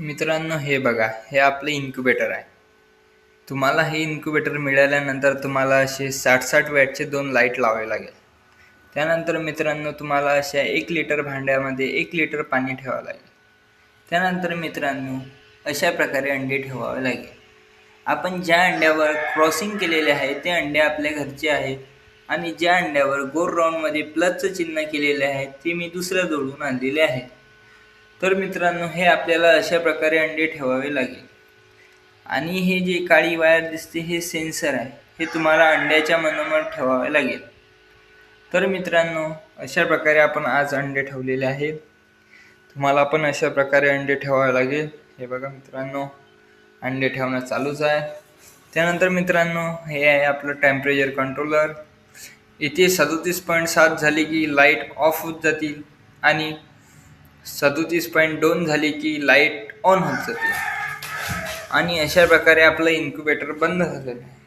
मित्रांनो, हे बघा, हे आपलं इन्क्युबेटर आहे. तुम्हाला हे इन्क्युबेटर मिळाल्यानंतर तुम्हाला असे 60-60 वॅटचे 2 लाईट लावावे लागेल. त्यानंतर मित्रांनो, तुम्हाला अशा 1 लिटर भांड्यामध्ये 1 लिटर पाणी ठेवावं लागेल. त्यानंतर मित्रांनो, अशा प्रकारे अंडे ठेवावे लागेल. आपण ज्या अंड्यावर क्रॉसिंग केलेले आहे ते अंडे आपल्या घरचे आहेत आणि ज्या अंड्यावर गोल राऊंडमध्ये प्लसचं चिन्ह केलेले आहे ते मी दुसऱ्या जोडून आणलेले आहे. तर मित्रांनो, हे आपल्याला अशा प्रकारे अंडे ठेवावे लागेल. आणि हे जे काळी वायर दिसते हे सेन्सर आहे, हे तुम्हाला अंड्याच्या मनोमन ठेवावे लागेल. तर मित्रांनो, अशा प्रकारे आपण आज अंडे ठेवलेले आहे. तुम्हाला पण अशा प्रकारे अंडे ठेवावे लागेल. हे बघा मित्रांनो, अंडे ठेवणं चालूच आहे. त्यानंतर मित्रांनो, हे आहे आपलं टेम्परेचर कंट्रोलर. इथे 37.7 झाली की लाईट ऑफ होत जातील आणि 37.2 झाली की लाईट ऑन होत जाते. आणि अशा प्रकारे आपलं इन्क्युबेटर बंद झालेलं आहे.